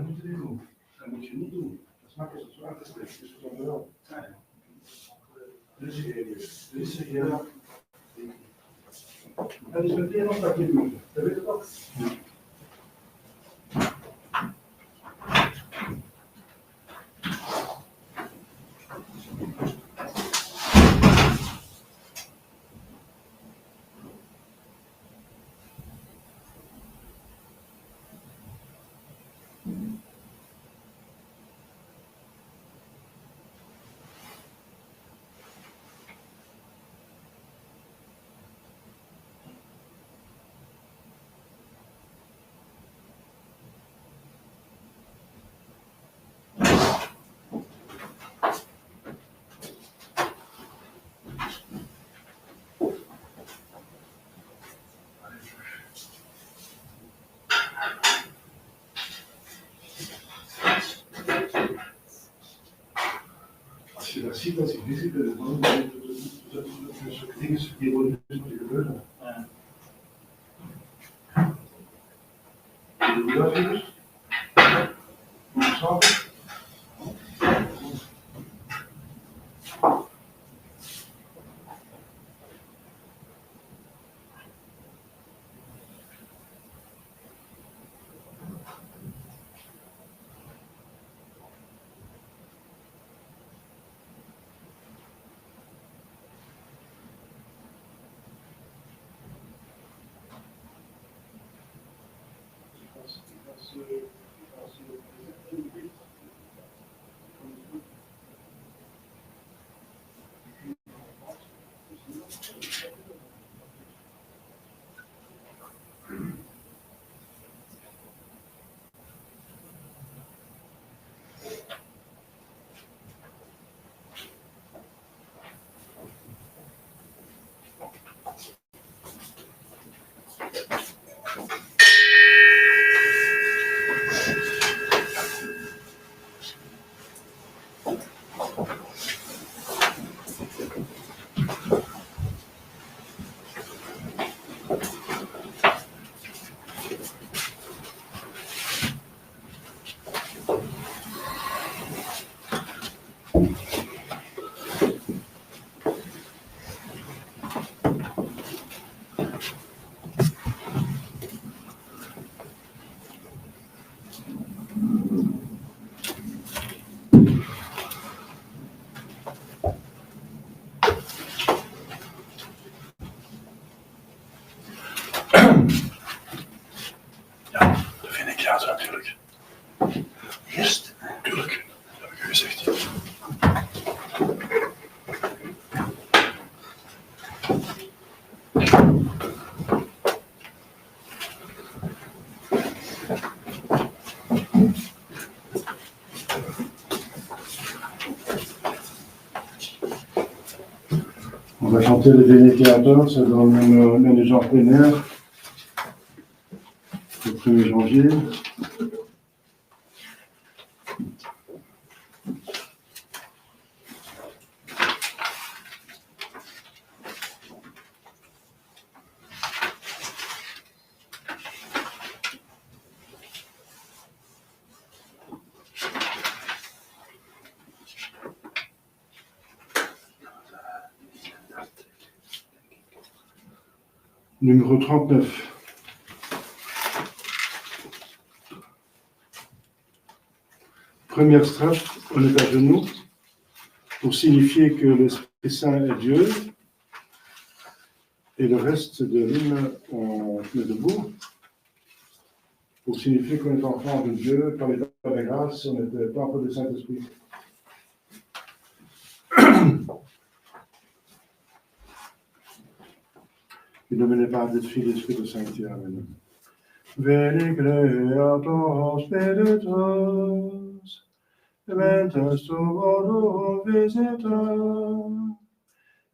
moeten dit doen. Dat moet je niet doen. Dat is makkelijk om aan te spreken. Dus dat wel. Dus ja. Dat is meteen nog dat je doet. Dat weet je toch? Als je dat ziet als invisible, dan zijn er zulke dingen die worden dus moeten gebeuren. Hoe dat is? Hoe slapen? Natuurlijk. Eerst, natuurlijk. Dat heb ik gezegd. On va chanter les Vénétiateurs, c'est dans le genre plein air, le 1er janvier. Numéro 39. Première strophe, on est à genoux pour signifier que l'Esprit Saint est Dieu. Et le reste de l'hymne, on se met debout pour signifier qu'on est enfant de Dieu, par l'état de grâce, on est temple du Saint-Esprit. In nomine Patris, Filii, Spiritus Sancti. Amen. Veni Creator Spiritus, Ventus tuorum visita,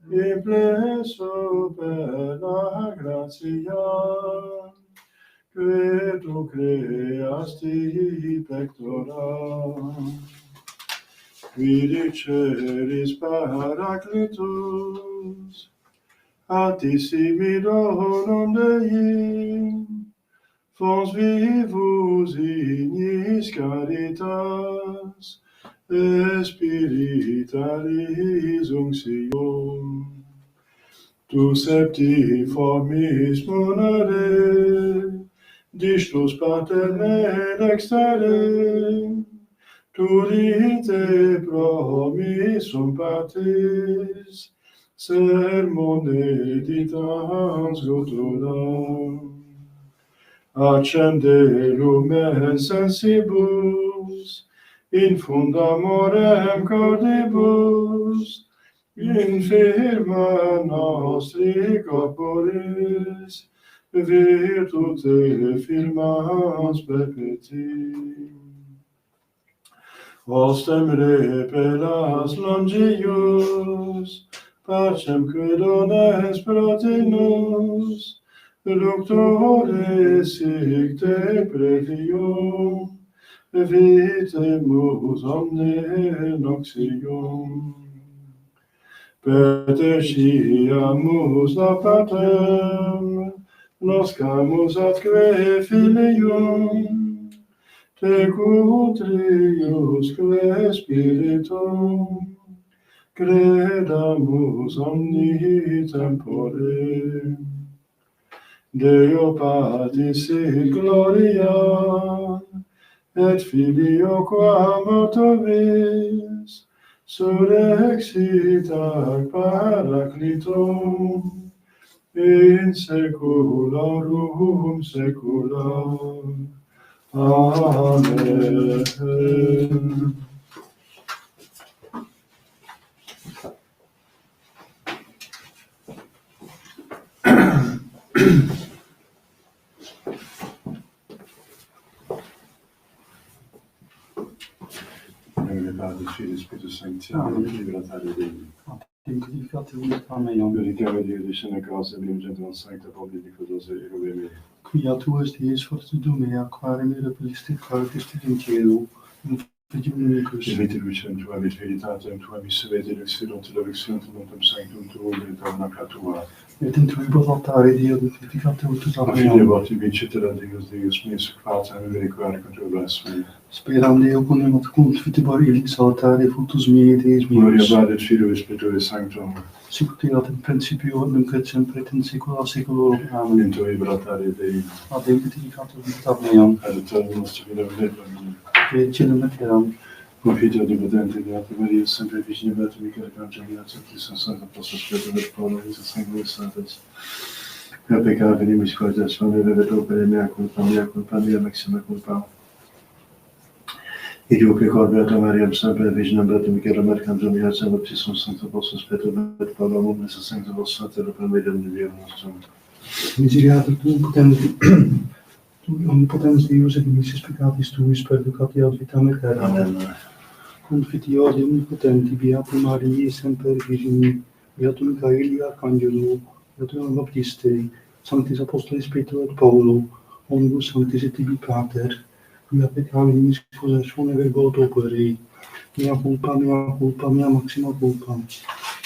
imple super la gratia, que tu creasti pectora, qui diceris Paracletus, Ati similonum Dei, fons vivus ignis caritas, Spiritualisung Sion. Tu septiformis monade, distus pater me dextere, tu dite promissum patis, sermone ditans goturam. Accende lumen sensibus, in fundamorem cordibus, in firma nostri corporis, virtute firmans perpetuum. Ostem repellas longius, pacem credones protinus, Doctore sic te pretium, vitemus omne noxium. Petesciamus a patrem, noscamus atque filium, te cutriusque spiritum, credamus omni tempore. Deo Patris et Gloria, et Filio qua mortuis, surrexit ac Paraclitum, in saeculorum saecula. Amen. Padre, Figlio e Spirito Santo, liberatare Dei. Predicare Dio di scene cose, abbiamo gente non sancta, proprio di cose e rovemi. Qui a tu est Deus fortitudo mea, quare me repeliste qualiciste in cielo, in fidiunicus. Evite lucem tua, vit veritatem tua, misserete lucidum, televisiontum, notum sanctum tuum, et tabernaca tua. Et in tuibus altare Dio, vivificate utus Affide ameam. voti vincitera Deus, Deus meus, quatem, e veriquare contra blasphemy. Speram Deo ponemat cum fitibor illis altare futus miei Deus Gloria meus. Patri, Filio et Spiritus Sanctum. Sicut erat in principio, nunc et semper et in saecula saeculorum. Amen. In tu liberatare Dei. Ad Deo vivificate utus ameam. Ad eternum nostrum vita venit. Et celum et terram. Confite omnipotente, Beata Maria, sempre Virgine Beata Michael Arcangelo, Sanctis Sancta Apostol Spiritus Paulo, Jesus Sanctus Sanctus. Per peccare venimus quae spame veveto per mea culpa, maxima culpa. Id pecor Beata Maria, sempre Virgine Beata Michael Arcangelo, Sanctis Sancta Apostol Spiritus Paulo, omnes Sancta Sancta per medium Dei nostrum. Miseriatur tu omnipotens Deus et missis peccatis tuis perducati ad vitam aeterna. Amen. Confitio ad omnipotenti, Beati Mariae semper Virgini, Beatum Michaeli Arcangelo, Beatum Baptiste, Sanctis Apostolis Petro et Paulo, omnibus sanctis et tibi pater, quia peccavinis possessione vergot opere, mea culpa, mea maxima culpa.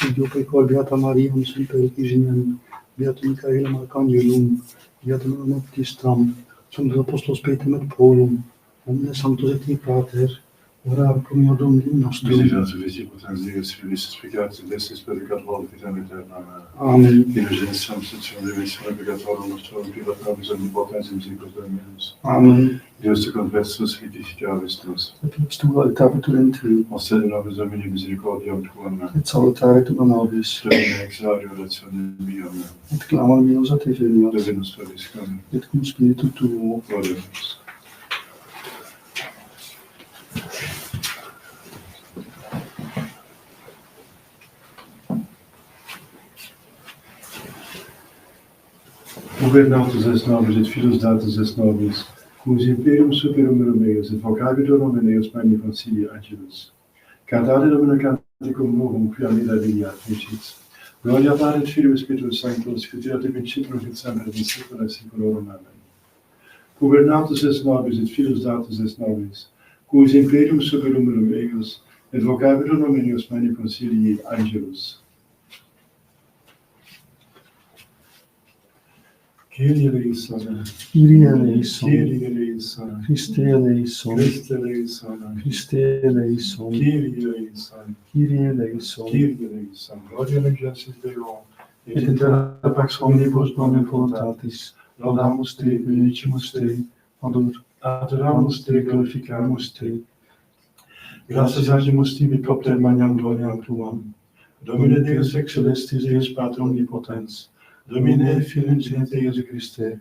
Id pecor Beata Maria, semper Virginem, Beatum Michaelem Arcangelum, Beatum Baptistam, Sanctus Apostolos Petrum et Paulum, omnes sanctos et tibi pater, ora pro meo Domini nostrum. Misericordia Viti potens Deus, Filius Peccatis, Desis peccator vitam aeterna. Amen. In genesam sitium remission peccatorum nostrum, privatabis omnipotens misericordia meus. Amen. Deus te confessus vidificavis nos. Et lux tua et abitur in tu, Ostende nobis Domini misericordiam tuam, et salutare tua nobis, Domine exaudi orationem meam, et clamor meus a te veniat, Dominus vobiscum, et cum spiritu tuo. Oremus. Governatus est nobis et Filus Datus est nobis, cus imperium superum meus et vocabitur nomen eius magni concilii angelus. Cantate Domine canticum novum quia meda vidiat vincit. Gloria Patri et Filio et Spiritus Sanctus, fiat et vincitur et semper in saecula saeculorum. Amen. Governatus est nobis et Filus Datus est nobis, cus imperium superum eius et vocabitur nomen eius magni concilii angelus. Kyrie eleison, Kyrie eleison, Kyrie eleison, Christe eleison, Christe eleison, Christe eleison, Kyrie eleison, Kyrie eleison, Kyrie eleison. Gloria in excelsis Deo, et in terra pax omnibus bonum voluntatis, laudamus te, benedicimus te, adoramus te, glorificamus te, gratias agimus tibi propter magnam gloriam tuam, Domine Deus ex celestis, Deus Pater omnipotens, Domine Filius Sancti Iesu Christe,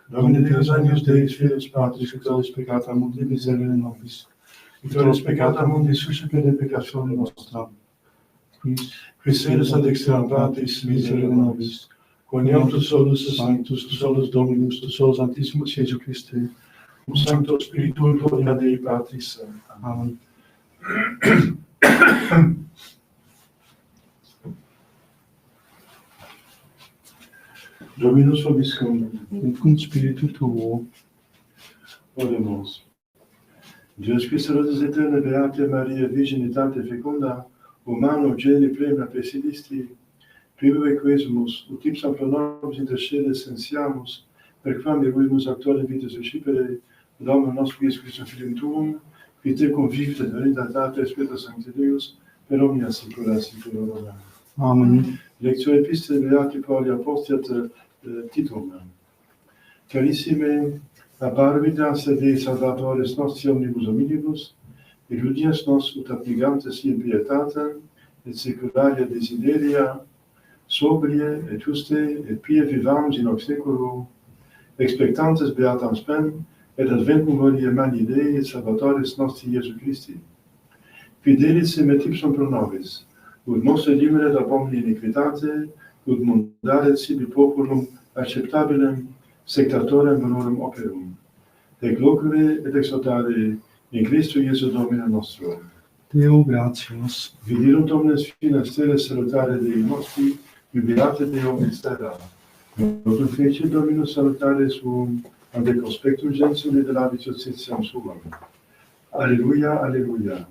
Domine Deus agnus Deus Filius Patris, qui tollis peccata mundi miserere nobis, qui tollis peccata mundi suscipere peccatione nostra, qui sedes ad extrema Patris miserere nobis, quoniam tu solus sanctus, tu solus Dominus, tu solus Sanctissimus Iesu Christe, cum Sancto Spiritu gloria Dei Patris. Amen. Dominus vobiscum, Et cum spiritu tuo, oremus. Deus qui salutis aeterna Beate Maria, virginitate fecunda, humano geni plena presidisti, prive quesumus, ut ipsam pro nobis intercede sensiamus, per quam eruimus actore vitis recipere, Domum nostrum Iesus Christum Filium Tuum, qui te convivit et veritate Spiritus Sancti Deus, per omnia saecula saeculorum. Amen. Lectio Epistolae Beati Pauli Apostoli Titum. Carissime, apparvitas Dei Salvatores nostri omnibus hominibus, illudias nos ut abnegantes in pietatem et secularia desideria, sobrie et juste et pie vivamus in hoc saeculo, expectantes beatam spem et adventum glorie Magni Dei et Salvatores nostri Iesu Christi. Fidelis et ipsum pro nobis, ut nos redimeret ab omni iniquitate, ut mundaret sibi populum acceptabilem sectatorem bonorum operum. Ec locere et exhortare in Christo Iesu Domine nostro. Deo gratias. Vidirunt omnes finas terras salutare Dei nostri, jubilate Deo in terra. Notum fece Dominus salutare suum, ante conspectum gensum et labis justitiam suam. Alleluia, alleluia.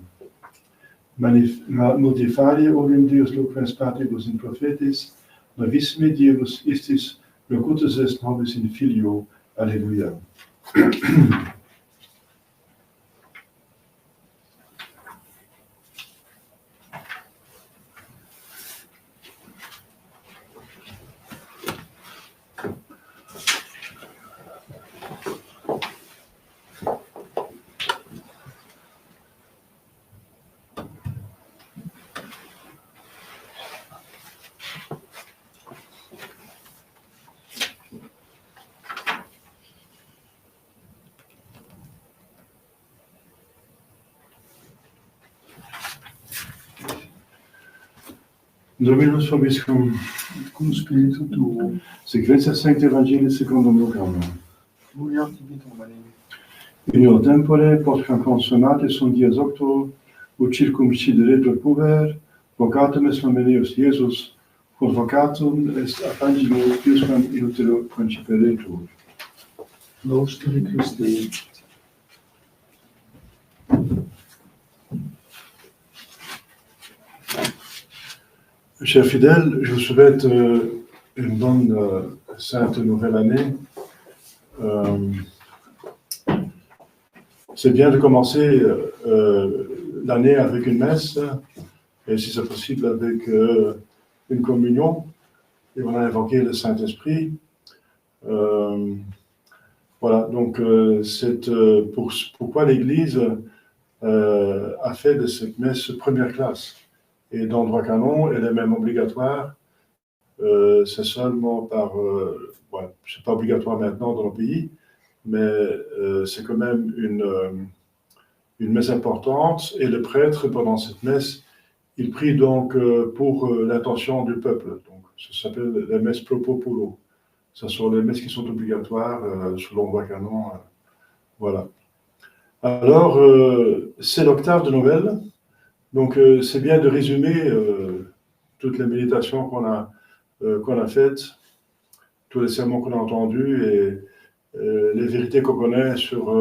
Multifari ovim Deus loquens patibus in prophetis, novissime Diebus istis locutus est nobis in Filio. Alleluia. Dominus vobiscum, Cum spiritu tuo, sequentia Sancti Evangelii secundum Lucam. gloria tibi Domine. In eo tempore, postquam consumate sunt dies octo, ut circumcideretur puber, vocatum est nomeneus Iesus, quod vocatum est ab angelo Deusquam in utero conciperetur. Laus tibi Christe. Chers fidèles, je vous souhaite une bonne sainte nouvelle année. C'est bien de commencer l'année avec une messe, et si c'est possible avec une communion, et on a invoqué le Saint-Esprit. Voilà, donc c'est pourquoi l'Église a fait de cette messe première classe. Et dans le droit canon, elle est même obligatoire. C'est seulement par... c'est pas obligatoire maintenant dans le pays, mais c'est quand même une messe importante. Et le prêtre, pendant cette messe, il prie donc pour l'intention du peuple. Donc, ça s'appelle la messe pro populo. Ce sont les messes qui sont obligatoires selon le droit canon. Voilà. Alors, c'est l'octave de Noël. Donc, c'est bien de résumer toutes les méditations qu'on a faites, tous les sermons qu'on a entendus et les vérités qu'on connaît sur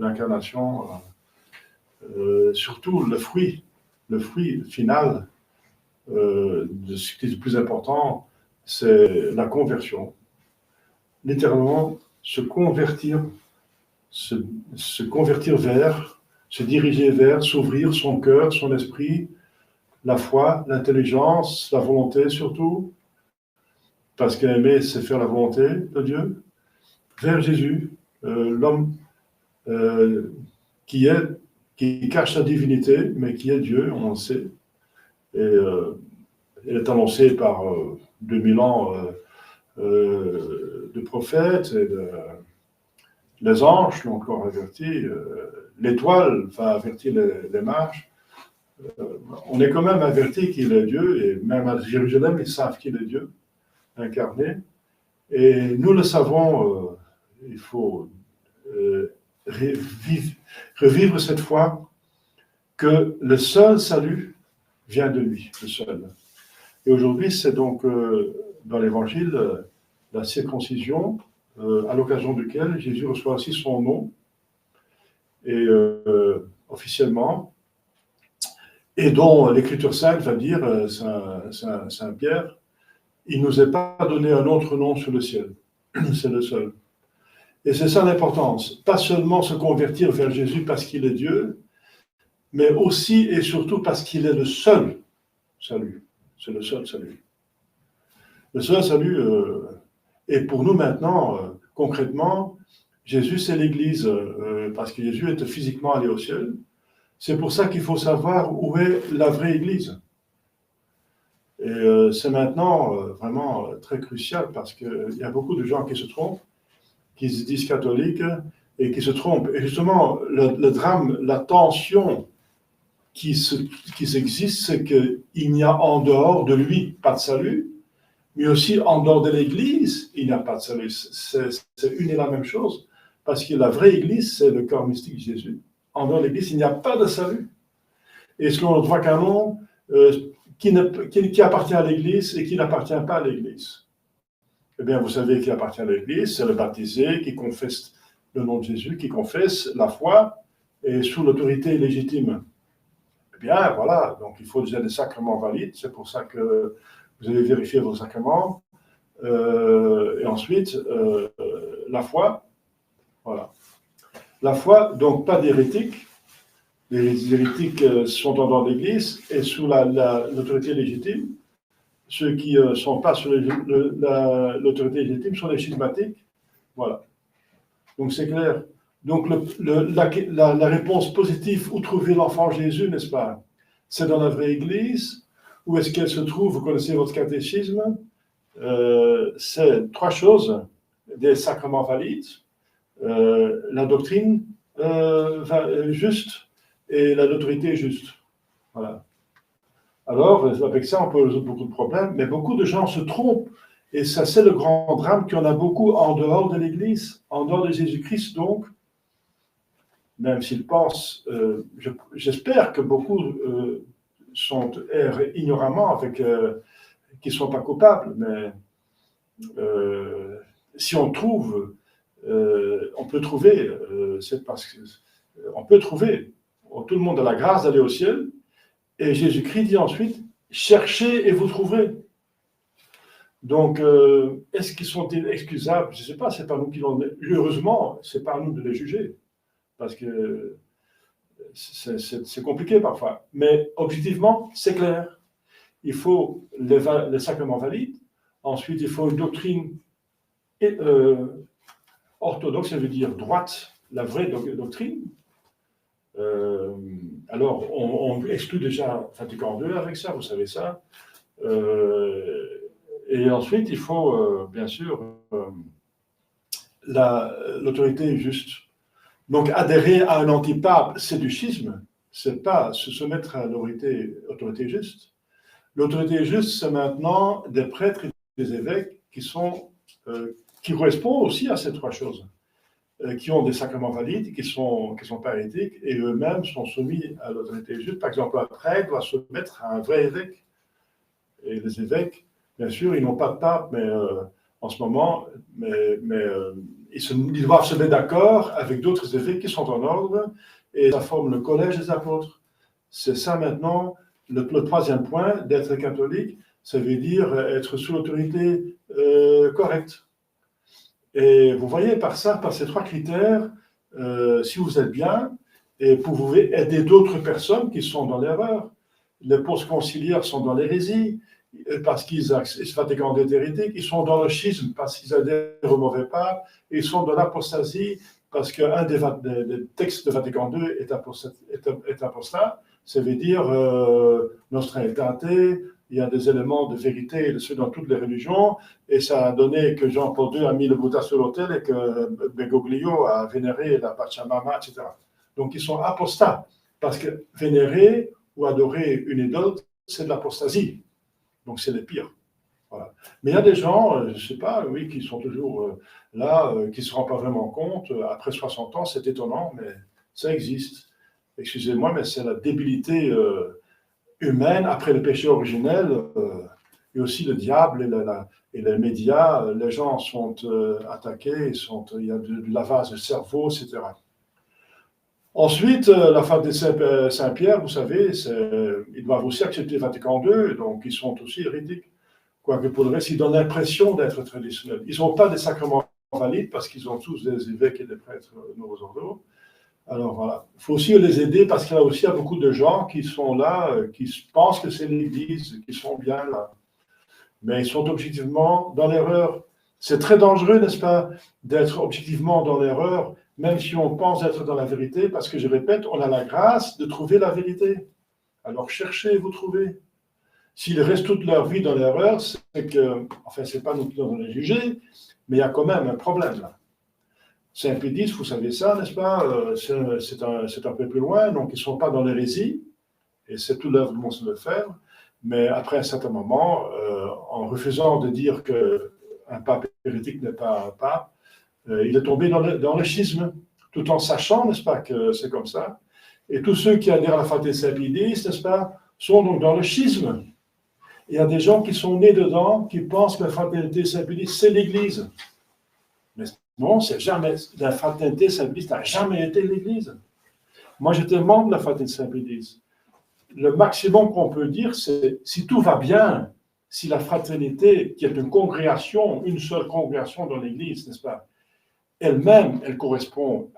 l'incarnation. Surtout le fruit final de ce qui est le plus important, c'est la conversion. littéralement se convertir vers, se diriger vers, s'ouvrir son cœur, son esprit, la foi, l'intelligence, la volonté surtout, parce qu'aimer, c'est faire la volonté de Dieu, vers Jésus, l'homme qui cache sa divinité, mais qui est Dieu, on le sait. Et elle est annoncée par 2000 ans de prophètes et les anges l'ont encore averti, l'étoile va avertir les mages. On est quand même averti qu'il est Dieu, et même à Jérusalem, ils savent qu'il est Dieu, incarné. Et nous le savons, il faut revivre cette foi que le seul salut vient de lui, le seul. Et aujourd'hui, c'est donc dans l'Évangile la circoncision, à l'occasion duquel Jésus reçoit aussi son nom, et officiellement, et dont l'Écriture sainte va dire, Saint Pierre, il ne nous est pas donné un autre nom sur le ciel, c'est le seul. Et c'est ça l'importance, pas seulement se convertir vers Jésus parce qu'il est Dieu, mais aussi et surtout parce qu'il est le seul salut. C'est le seul salut. Le seul salut, et pour nous maintenant, concrètement, Jésus c'est l'Église, parce que Jésus est physiquement allé au ciel. C'est pour ça qu'il faut savoir où est la vraie Église. Et c'est maintenant vraiment très crucial, parce qu'il y a beaucoup de gens qui se trompent, qui se disent catholiques et qui se trompent. Et justement, le drame, la tension qui existe, c'est qu'il n'y a en dehors de lui pas de salut, mais aussi en dehors de l'Église, il n'y a pas de salut. C'est une et la même chose, parce que la vraie Église, c'est le corps mystique de Jésus. En dehors de l'Église, il n'y a pas de salut. Et selon le droit canon, qui appartient à l'Église et qui n'appartient pas à l'Église. Eh bien, vous savez qui appartient à l'Église, c'est le baptisé qui confesse le nom de Jésus, qui confesse la foi et sous l'autorité légitime. Eh bien, voilà, donc il faut déjà des sacrements valides, c'est pour ça que vous allez vérifier vos sacrements. Et ensuite, la foi, voilà. La foi, donc pas d'hérétiques. Les hérétiques sont en dehors de l'Église et sous l'autorité légitime. Ceux qui ne sont pas sous l'autorité légitime sont les schismatiques. Voilà. Donc c'est clair. Donc la réponse positive, où trouver l'enfant Jésus, n'est-ce pas? C'est dans la vraie Église. Où est-ce qu'elle se trouve? Vous connaissez votre catéchisme. C'est 3 choses. Des sacrements valides, la doctrine juste et l'autorité juste. Voilà. Alors, avec ça, on peut résoudre beaucoup de problèmes, mais beaucoup de gens se trompent. Et ça, c'est le grand drame qu'il y en a beaucoup en dehors de l'Église, en dehors de Jésus-Christ, donc, même s'ils pensent, j'espère que beaucoup sont ignoramment, qui ne sont pas coupables, mais si on trouve, on peut trouver, c'est parce que on peut trouver, tout le monde a la grâce d'aller au ciel, et Jésus-Christ dit ensuite, cherchez et vous trouverez. Donc, est-ce qu'ils sont excusables? Je ne sais pas, c'est pas nous qui l'en... Heureusement, c'est pas à nous de les juger, parce que c'est compliqué parfois. Mais objectivement, c'est clair. Il faut les sacrements valides. Ensuite, il faut une doctrine orthodoxe, ça veut dire droite, la vraie doctrine. Alors, on exclut déjà Vatican II avec ça, vous savez ça. Et ensuite, il faut, bien sûr, l'autorité juste. Donc, adhérer à un antipape, c'est du schisme. C'est pas se soumettre à l'autorité juste. L'autorité juste, c'est maintenant des prêtres et des évêques qui correspondent aussi à ces 3 choses. Qui ont des sacrements valides, qui sont pas hérétiques, et eux-mêmes sont soumis à l'autorité juste. Par exemple, un prêtre doit se mettre à un vrai évêque. Et les évêques, bien sûr, ils n'ont pas de pape, mais en ce moment, ils doivent se mettre d'accord avec d'autres évêques qui sont en ordre, et ça forme le collège des apôtres. C'est ça maintenant, le 3e point, d'être catholique, ça veut dire être sous l'autorité correcte. Et vous voyez, par ces 3 critères, si vous êtes bien, et vous pouvez aider d'autres personnes qui sont dans l'erreur. Les post-conciliaires sont dans l'hérésie, parce qu'ils se Vatican II hérétiques, ils sont dans le schisme parce qu'ils adhèrent au mauvais pape, ils sont dans l'apostasie parce qu'un des textes de Vatican II est apostat, ça veut dire Nostra Aetate, il y a des éléments de vérité dans toutes les religions, et ça a donné que Jean-Paul II a mis le Bouddha sur l'autel et que Bergoglio a vénéré la Pachamama, etc. Donc ils sont apostats, parce que vénérer ou adorer une idole, c'est de l'apostasie. Donc c'est les pires. Voilà. Mais il y a des gens, je ne sais pas, oui, qui sont toujours là, qui ne se rendent pas vraiment compte. Après 60 ans, c'est étonnant, mais ça existe. Excusez-moi, mais c'est la débilité humaine après le péché originel, et aussi le diable et les médias. Les gens sont attaqués, il y a du lavage de cerveau, etc. Ensuite, la fête de Saint-Pierre, vous savez, ils doivent aussi accepter Vatican II, donc ils sont aussi hérétiques. Quoique pour le reste, ils donnent l'impression d'être traditionnels. Ils n'ont pas des sacrements valides parce qu'ils ont tous des évêques et des prêtres nouveaux ordos. Alors voilà, il faut aussi les aider parce qu'il y a aussi beaucoup de gens qui sont là, qui pensent que c'est l'Église, qui sont bien là. Mais ils sont objectivement dans l'erreur. C'est très dangereux, n'est-ce pas, d'être objectivement dans l'erreur, même si on pense être dans la vérité, parce que je répète, on a la grâce de trouver la vérité. Alors cherchez et vous trouvez. S'ils restent toute leur vie dans l'erreur, c'est que, enfin, c'est pas nous qui devons les juger, mais il y a quand même un problème là. Saint-Pédis, vous savez ça, n'est-ce pas? C'est un peu plus loin, donc ils ne sont pas dans l'hérésie, et c'est toute l'œuvre de Monseigneur Lefebvre, mais après un certain moment, en refusant de dire qu'un pape hérétique n'est pas un pape, il est tombé dans le schisme, tout en sachant, n'est-ce pas, que c'est comme ça. Et tous ceux qui adhèrent à la fraternité Saint-Pédis, n'est-ce pas, sont donc dans le schisme. Il y a des gens qui sont nés dedans, qui pensent que la fraternité Saint-Pédis, c'est l'Église. Mais non, c'est jamais. La fraternité Saint-Pédis n'a jamais été l'Église. Moi, j'étais membre de la fraternité Saint-Pédis. Le maximum qu'on peut dire, c'est si tout va bien, si la fraternité, qui est une congrégation, une seule congrégation dans l'Église, n'est-ce pas, elle-même, elle correspond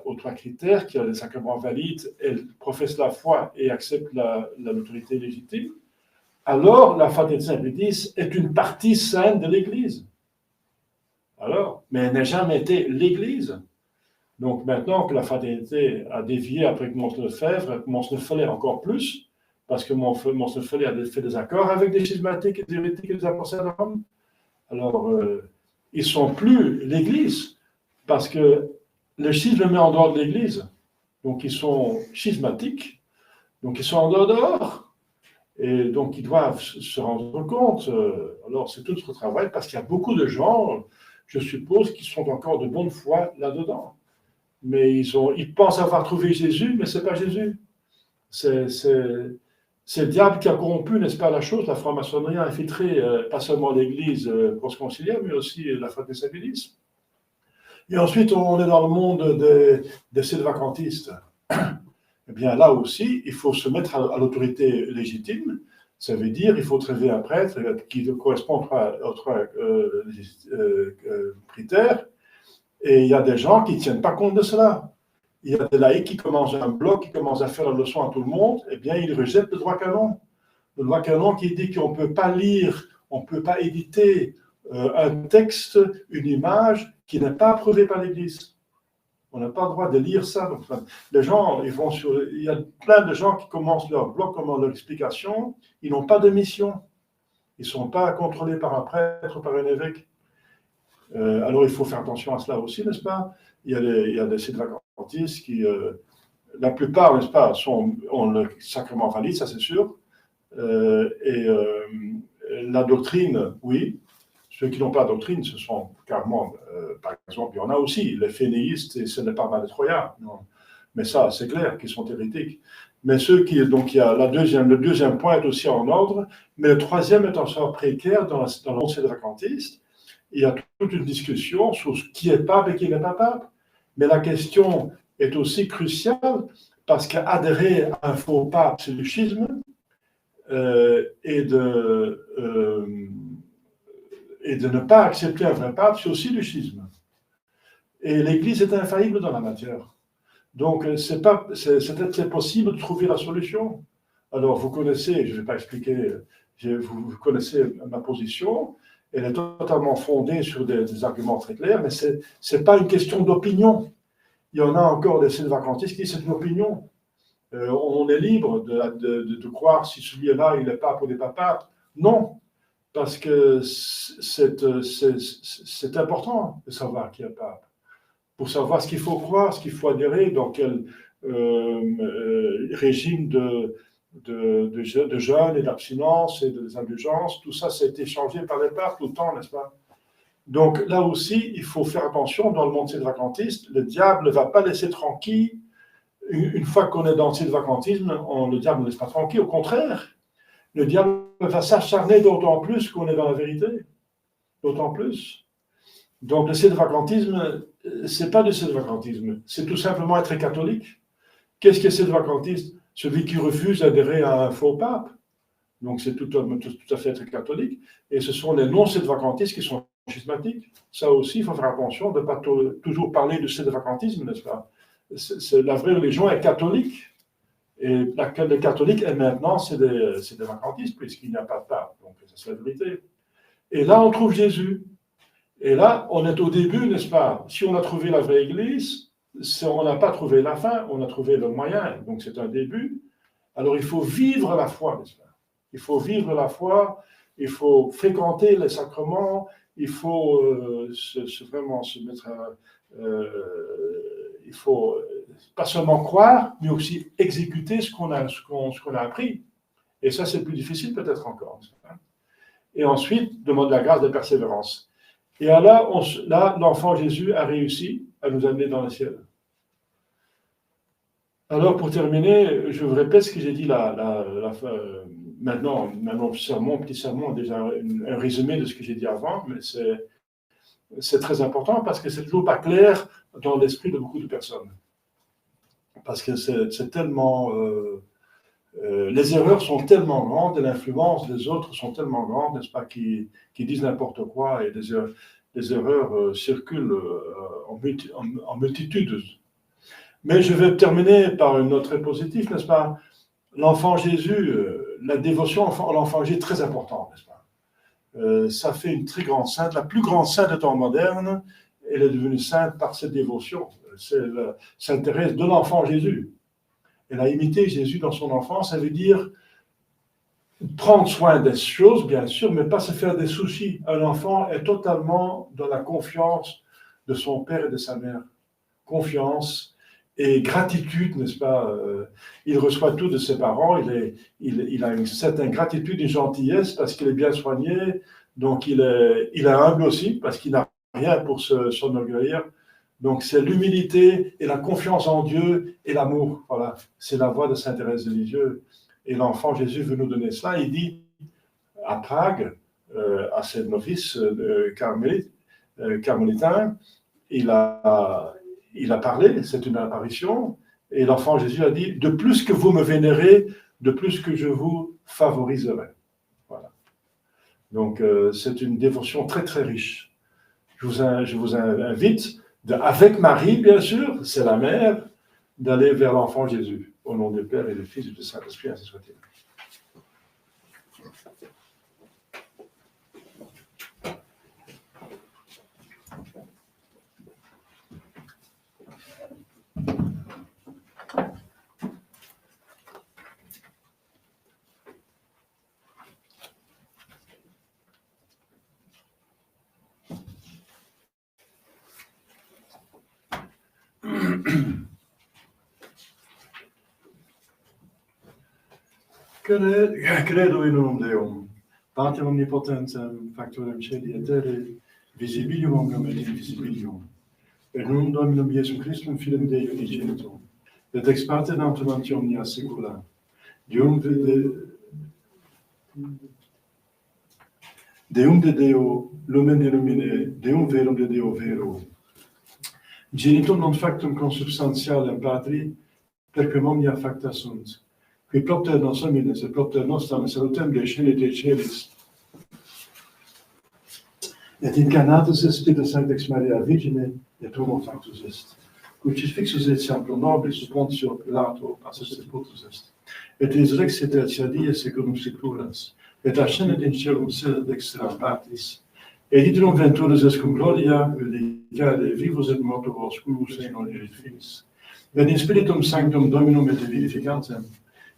aux 3 critères, qui a les sacrements valides, elle professe la foi et accepte l'autorité légitime, alors la fraternité Saint-Pédis est une partie saine de l'Église. Alors, mais elle n'a jamais été l'Église. Donc maintenant que la fraternité a dévié après que Monseigneur Lefebvre, Monseigneur Follet encore plus, parce que Monseigneur Follet a fait des accords avec des schismatiques et des hérétiques et des apostles de Rome. Alors, ils ne sont plus l'Église, parce que le schisme met en dehors de l'Église. Donc ils sont schismatiques, donc ils sont en dehors. Et donc ils doivent se rendre compte. Alors c'est tout notre travail, parce qu'il y a beaucoup de gens, je suppose, qui sont encore de bonne foi là-dedans. Mais ils pensent avoir trouvé Jésus, mais ce n'est pas Jésus. C'est le diable qui a corrompu, n'est-ce pas, la chose. La franc-maçonnerie a infiltré pas seulement l'Église post-conciliaire, mais aussi la fraternité Saint-Pédis. Et ensuite, on est dans le monde des sylvacantistes. Eh bien, là aussi, il faut se mettre à l'autorité légitime. Ça veut dire qu'il faut trouver un prêtre qui correspond aux 3 critères. Et il y a des gens qui ne tiennent pas compte de cela. Il y a des laïcs qui commencent un blog, qui commencent à faire la leçon à tout le monde. Eh bien, ils rejettent le droit canon. Le droit canon qui dit qu'on ne peut pas lire, on ne peut pas éditer un texte, une image qui n'est pas approuvée par l'Église. On n'a pas le droit de lire ça. Donc, les gens, il y a plein de gens qui commencent leur blog, commencent leur explication, ils n'ont pas de mission. Ils ne sont pas contrôlés par un prêtre, par un évêque. Alors il faut faire attention à cela aussi, n'est-ce pas? Il y a des sylvacantistes qui, la plupart, n'est-ce pas, ont le sacrement valide, ça c'est sûr. La doctrine, oui. Ceux qui n'ont pas de doctrine, ce sont carrément, par exemple, il y en a aussi, les fénéistes, et ce n'est pas mal de Troyens. Mais ça, c'est clair qu'ils sont hérétiques. Mais ceux qui, donc, il y a le deuxième point est aussi en ordre, mais le troisième est encore précaire dans le monde sylvacantiste. Il y a toute une discussion sur qui est pape et qui n'est pas pape. Mais la question est aussi cruciale parce qu'adhérer à un faux pape, c'est du schisme, et de ne pas accepter un vrai pape, c'est aussi du schisme. Et l'Église est infaillible dans la matière. Donc, c'est possible de trouver la solution. Alors, vous connaissez, je ne vais pas expliquer, vous connaissez ma position, elle est totalement fondée sur des arguments très clairs, mais ce n'est pas une question d'opinion. Il y en a encore des sylvacantistes qui disent c'est une opinion. On est libre de croire si celui-là, il est pape ou n'est pas pape. Non, parce que c'est important de savoir qui est pape. Pour savoir ce qu'il faut croire, ce qu'il faut adhérer, dans quel régime de jeûne et d'abstinence et des indulgences, tout ça, ça a été changé par les papes tout le temps, n'est-ce pas? Donc là aussi, il faut faire attention dans le monde sylvacantiste. Le diable ne va pas laisser tranquille. Une fois qu'on est dans le sylvacantisme, le diable ne laisse pas tranquille. Au contraire, le diable va s'acharner d'autant plus qu'on est dans la vérité. D'autant plus. Donc le sylvacantisme, ce n'est pas du sylvacantisme, c'est tout simplement être catholique. Qu'est-ce que c'est le sylvacantiste? Celui qui refuse d'adhérer à un faux pape. Donc c'est tout à fait être catholique. Et ce sont les non-sylvacantistes qui sont schismatiques. Ça aussi, il faut faire attention de ne pas toujours parler de sylvacantisme, n'est-ce pas? La vraie religion est catholique. Et le catholique est maintenant, c'est des vacantistes, puisqu'il n'y a pas de pape. Donc c'est la vérité. Et là, on trouve Jésus. Et là, on est au début, n'est-ce pas? Si on a trouvé la vraie Église, on n'a pas trouvé la fin, on a trouvé le moyen. Donc c'est un début. Alors il faut vivre la foi, n'est-ce pas? Il faut vivre la foi, il faut fréquenter les sacrements, il faut vraiment se mettre il faut pas seulement croire, mais aussi exécuter ce qu'on a appris. Et ça, c'est plus difficile peut-être encore. Et ensuite, demande la grâce de persévérance. Et là, l'enfant Jésus a réussi à nous amener dans le ciel. Alors, pour terminer, je vous répète ce que j'ai dit maintenant, petit sermon, déjà un résumé de ce que j'ai dit avant, mais c'est très important parce que c'est toujours pas clair dans l'esprit de beaucoup de personnes. Parce que c'est tellement... les erreurs sont tellement grandes et l'influence des autres sont tellement grandes, n'est-ce pas, qui disent n'importe quoi et des erreurs circulent en multitude. Mais je vais terminer par une note très positive, n'est-ce pas? L'enfant Jésus, la dévotion à l'enfant Jésus est très importante, n'est-ce pas? Ça fait une très grande sainte, la plus grande sainte du temps moderne, elle est devenue sainte par cette dévotion. C'est la Sainte Thérèse de l'enfant Jésus. Elle a imité Jésus dans son enfance, ça veut dire prendre soin des choses, bien sûr, mais pas se faire des soucis. Un enfant est totalement dans la confiance de son père et de sa mère. Confiance et gratitude, n'est-ce pas? Il reçoit tout de ses parents, il a une certaine gratitude, une gentillesse parce qu'il est bien soigné, donc il est humble aussi parce qu'il n'a rien pour s'enorgueillir. Donc c'est l'humilité et la confiance en Dieu et l'amour. Voilà, c'est la voie de Sainte Thérèse de Lisieux. Et l'enfant Jésus veut nous donner cela. Il dit à Prague, à ses novices carmélitains, il a parlé, c'est une apparition, et l'enfant Jésus a dit, de plus que vous me vénérez, de plus que je vous favoriserai. Voilà. Donc c'est une dévotion très très riche. Je vous invite, avec Marie bien sûr, c'est la mère, d'aller vers l'enfant Jésus, au nom du Père et du Fils et du Saint-Esprit, ainsi soit-il. Credo in unum Deum, Pater omnipotentem, factorem celi et terrae, visibilium omnium et invisibilium, per nunc Dominum Iesum Christum, Filem Dei unigenitum, et ex parte natum ante omnia saecula, Deum de Deo, lumen de lumine, Deum verum de Deo vero, genitum non factum consubstantialem Patri, perquem omnia facta sunt, qui propter nos homines et propter nostram salutem Dei Scelite Celis, et incarnatus Spiritus Sancti ex Maria Virgine, et tu factus est. Crucifixus etiam nobis Pontio Pilato a sepultus est. Et resurrexit tertia die secundum scripturas, et ascendet in caelum sed dexteram partis, et iterum venturus est cum gloria, vedicare vivos et mortuos cuius in ogerit finis. Et in spiritum sanctum Dominum et vivificantem,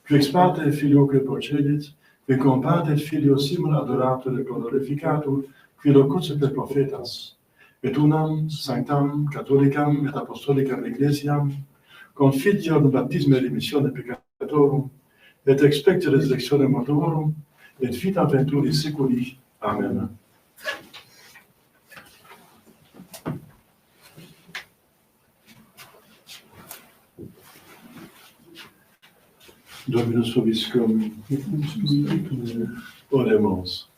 qui ex parte filioque procedit, et cum parte filio simul adorator et glorificator, qui locutus per prophetas, et unam sanctam catholicam et apostolicam ecclesiam, confiteor baptisme et remissione peccatorum, et expecte resurrectione mortuorum, et vita venturi seculi. Amen. Dominus vobiscum, oremus.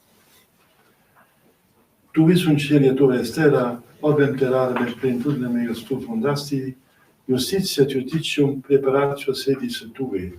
Tu sunt cieli et ores terra, orbem terrare et plenitudinem eius tu fundasti, justitia justitium preparatio sedis tue.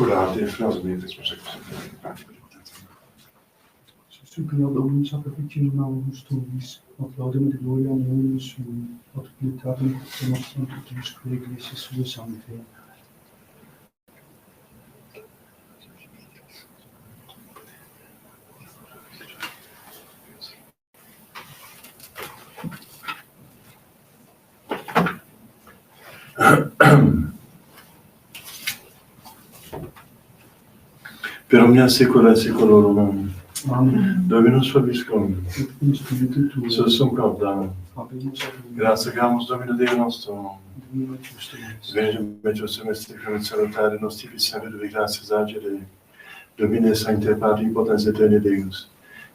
Curate, frasmente, Superior Dominus a perfectionam tuis, ad laudem et gloria nomen sum, ad pietate nostrum totus Ecclesiae sua sancte. per omnia saecula saeculorum. Amen. Dominus vobiscum, Et cum spiritu tuo. susum corda. Habemus ad Grazie Gamus Domino Deo nostro. Divina Justitia. Veniam metus semestre cum salutare nostri servire gratias agere. Domine Sancte Patri potens aeterni Deus.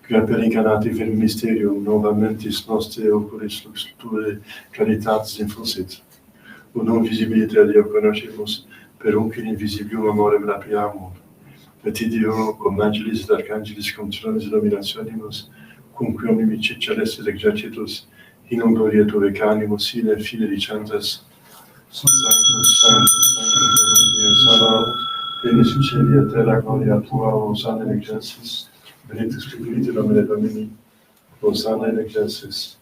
Quia per incarnati vir mysterium novamentis nostre oculis luxure claritatis infusit. Unum visibiliter Deo conoscimus, per unquin invisibilium amorem rapiamur. Et Ideo, cum angelis et archangelis, cum tronis dominationibus, cum quum nimici celestis exercitus, in gloria Tuae canimus, sine fide dicentas, Sanctus, Sanctus, Sanctus, Deus Sabaoth, Plenius in caeli et terra gloria Tua, Hosanna in excelsis, benedictus qui venit in nomine Domini, Hosanna in excelsis.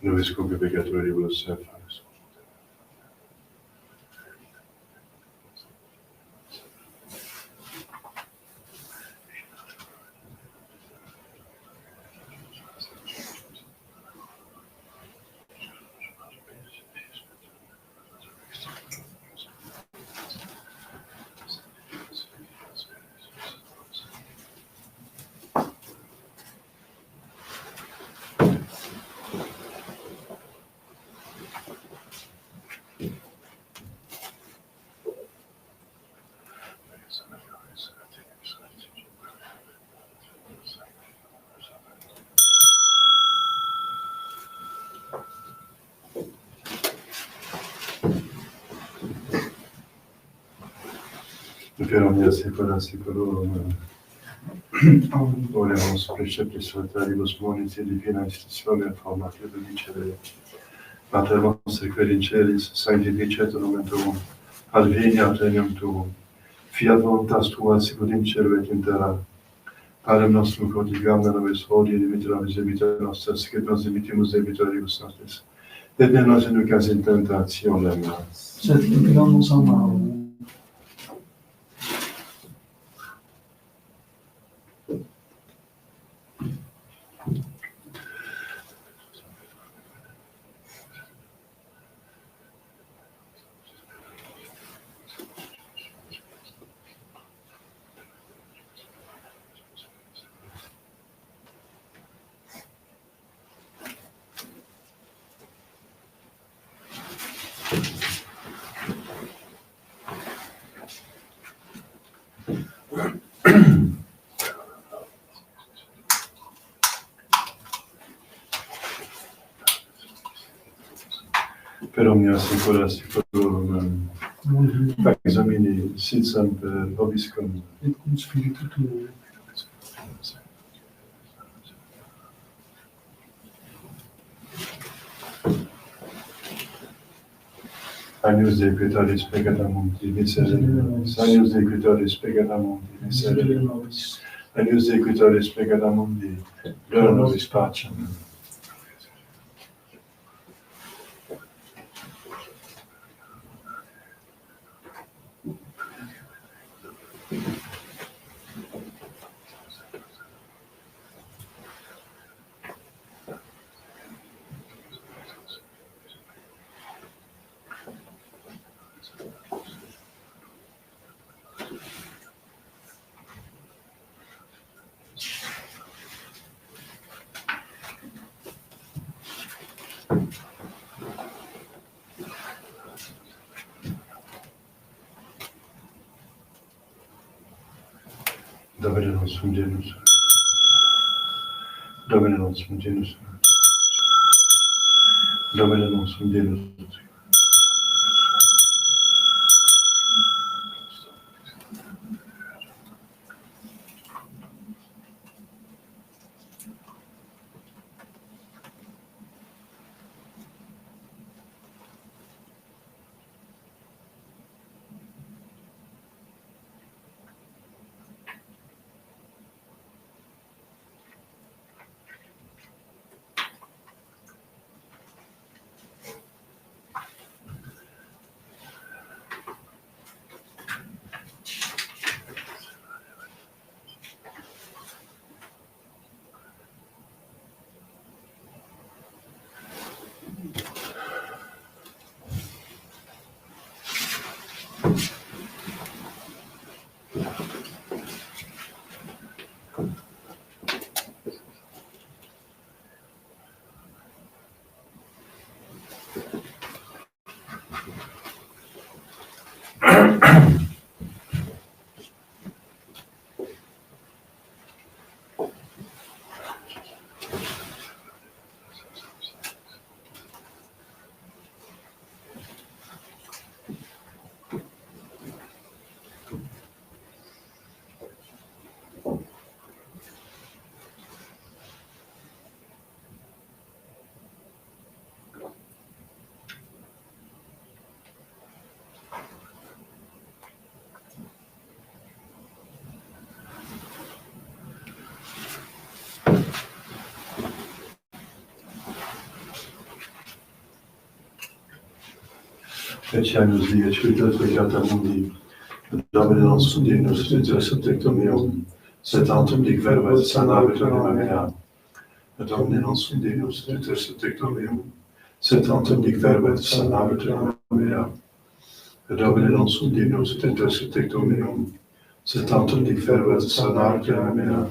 Nobis cum peccatoribus et fallis. Per omnia saecula saeculorum. Oremus preceptis saltaribus moniti divina institutione formati dicere. Pater nostre quae in celis, sanctificetur nomen tuum, adveniat regnum tuum, fiat voluntas tua sicut in cielo et in terra. Panem nostrum quotidianum da nobis hodie dimitte nobis debita nostra, sicut nos dimittimus debitoribus nostris. Et ne nos inducas in tentationem, sed libera nos a malo. per omnia saecula saeculorum. Examini sit semper vobiscum. Et cum spiritu tuo. Agnus Dei qui tollis peccata mundi, miserere nobis. Agnus Dei qui tollis peccata mundi, miserere nobis. Agnus Dei qui tollis peccata mundi, dona nobis pacem. Domine nostrum genus. Domine nostrum genus. Domine nostrum genus. Etianus Dei, Spiritus Peccata Mundi, Domine nostrum Deus, et tectum meum, sed tantum dic verba et sanabitur anima mea. Domine nostrum Deus, et tectum meum, sed tantum dic verba et sanabitur anima mea. Domine nostrum Deus, et tectum meum, sed tantum dic verba et sanabitur anima mea.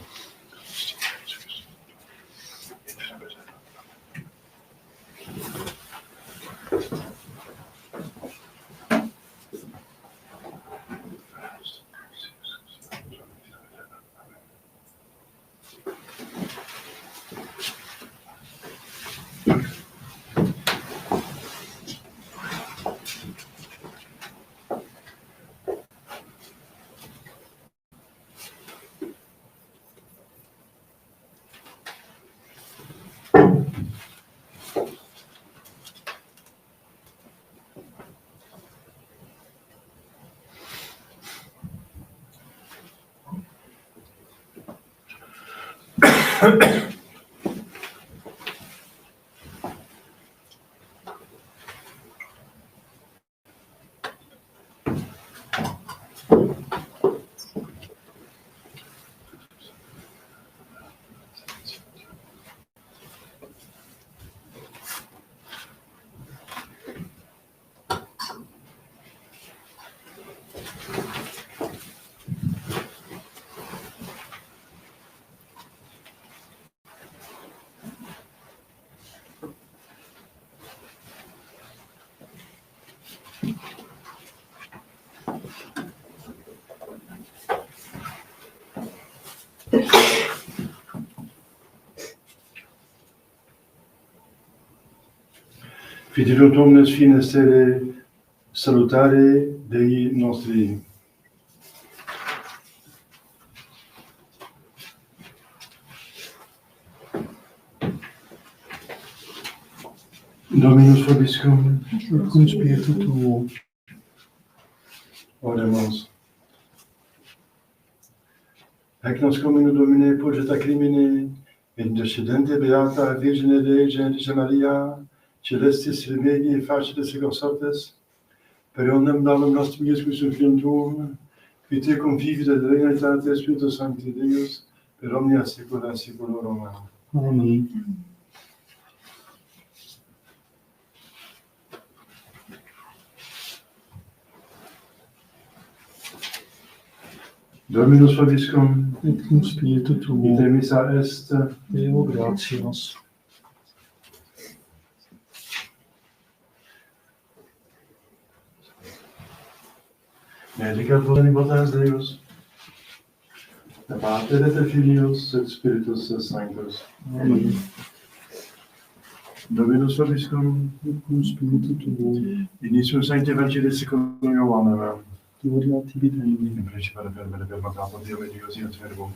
Fidelum omnes fines terre, salutare Dei nostri. Dominus vobiscum, et cum spiritu tuo. oremus. Hac nos Domine Domine purgata crimine, intercedente beata Virgine Dei Genitrix Maria, celestis remedii facilis et consortes, per omnem malum nostrum Iesum Christum Filium Tuum, qui te convivit et regna aetate Spiritus Sancti Deus, per omnia saecula saeculorum. Amen. Dominus vobiscum, Et cum spiritu tuo. ite missa est, Deo gratias. benedicat omnipotens Deus, et Pater et Filius et Spiritus Sanctus. Amen. Dominus vobiscum, Et cum spiritu tuo. initium Sancti Evangelii secundum Ioannem. Gloria tibi Dei. In principio ad verbum verbum Deo et Deus et verbum,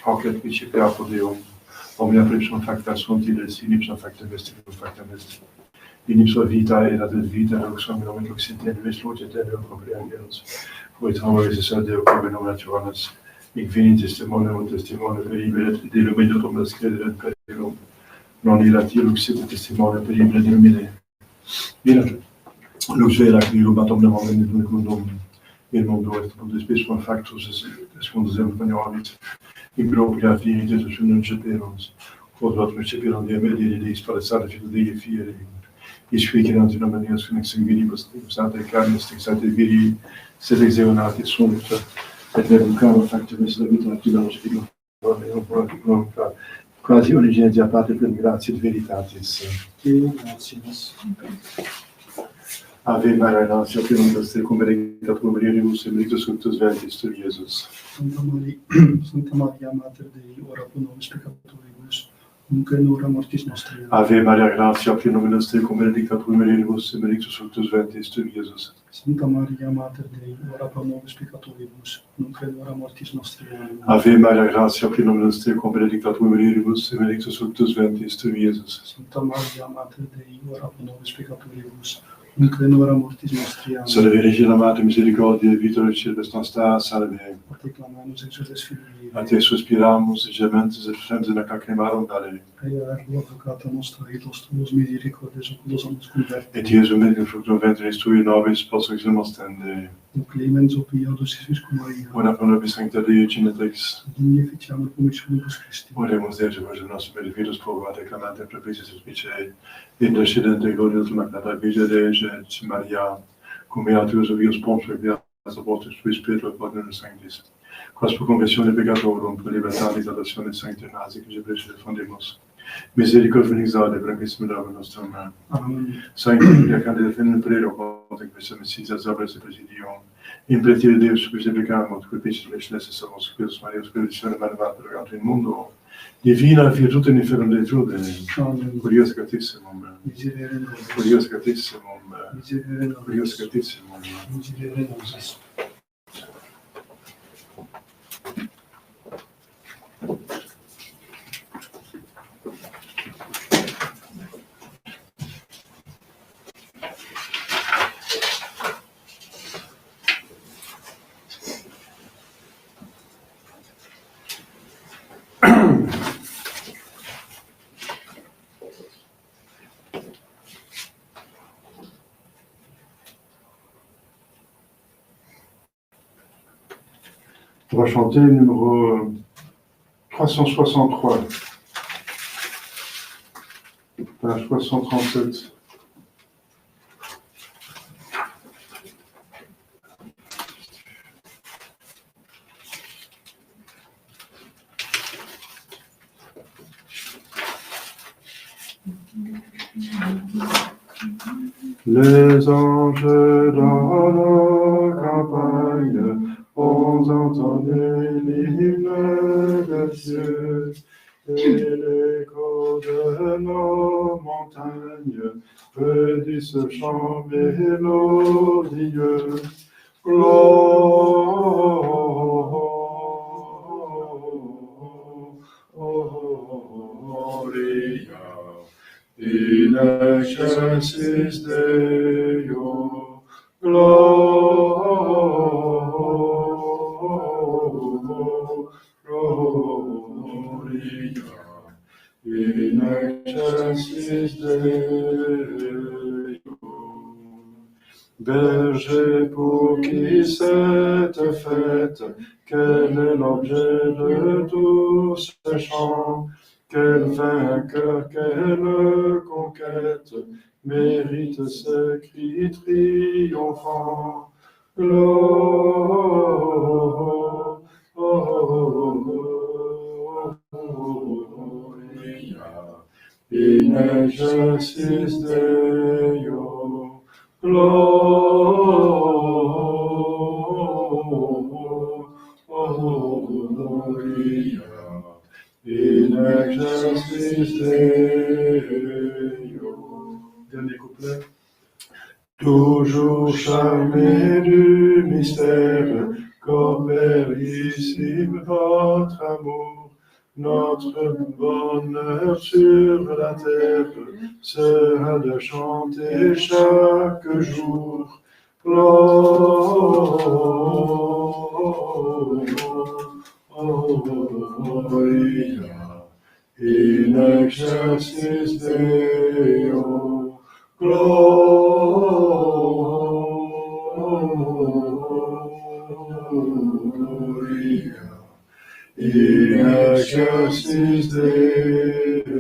hoc et principio apud Deum, omnia ipsum facta sunt illes, in ipsum facta est, in facta est. In ipsum vita et ad vita, lux hominum lux in tenebris lucet et propria angelus. Quod homoris est Deo cum in orationes, hic vini testimonium peribile et illuminatum est credere per Deum. Non irat lux et testimonium peribile illumine. Irat lux vera crilum ad omnem omnem unicundum. In mundo est quod spesum factus est quod semperiorit in propria finitus unum ceperons quod vat ceperon Dei medii Deis palesare filio Dei fieri is quicerant in nomine Deus ex viribus sante carnis exate viri sed exeunati sunt et nebum factum est la vita naturalus filio non quasi originaria Pater per gratia et veritatis. Deo gratias. Ave Maria, gratia plena est, cum benedicta tu mulieribus, et benedictus fructus ventris tui, Iesus. Santa Maria, Mater Dei, ora pro nobis peccatoribus, nunc et in hora mortis nostrae. Ave Maria, gratia plena est, cum benedicta tu mulieribus, et benedictus fructus ventris tui, Iesus. Santa Maria, Mater Dei, ora pro nobis peccatoribus, nunc et in hora mortis nostrae. Amen. Ave Maria, gratia plena est, cum benedicta tu mulieribus, et benedictus fructus ventris tui, Iesus. Santa Maria, Mater Dei, ora pro nobis peccatoribus, inclino ora mortis nostri. Amen. Salve Regina Mater Misericordiae, Vitor et Civis nostra, salve. A te clamamus exules Filii. A te suspiramus, gementes et fremens in lacrimarum vale. Ea ergo advocata nostra, et tuos misericordes oculos amus converte. Et Iesu medium fructum ventris tui, nobis post exilium ostende. O clemens, o piodos, Iisus cum Maria. Ora pro nobis sancta Dei Genetrix. Digne ficiamur comissionibus Christi. Oremus Deo, Virgin nostrum, medivitus probate, clamante, propicis suspicei, intercedente, glorios magnata Virgine Dei, et Maria, cum beatus vius Pontius, beatus abortus tui, Spiritu et Ordinus Sanctis, quas pro confessione peccatorum, pro libertatis adoptione sancte nasi, que gebrece defundimus. Misericord venix aude, branquissime Domine nostrum. Amen. Sancte Maria, Candida Finem Prero, Ponte Questa Messisia, Zabres et Presidium, impretire Deus, quis peccamus, quid piscis lex salvos, Spiritus Marius, benedictione manevat, pregato in mundo, divina virtute in inferum deitude, Amen. Curios gratissimum, Miserere nobis. Curios gratissimum, Miserere nobis. Curios gratissimum. Miserere nobis. On va chanter le numéro 363, page 337. Les anges dans la campagne ont entendu l'hymne de Dieu, et l'écho de nos montagnes redit ce chant mélodieux. Gloria in excelsis Deo, Gloria in excelsis Deo. Berger pour qui cette fête, quel est l'objet de tous ces chants? Quel vainqueur, quelle conquête mérite ces cris triomphants? Gloria in excelsis Deo, Gloria in excelsis Deo. Dernier couplet. Toujours charmé du mystère, corpérissime votre amour, notre bonheur sur la terre sera de chanter chaque jour. Gloria in excelsis Deo, Gloria in excelsis Deo.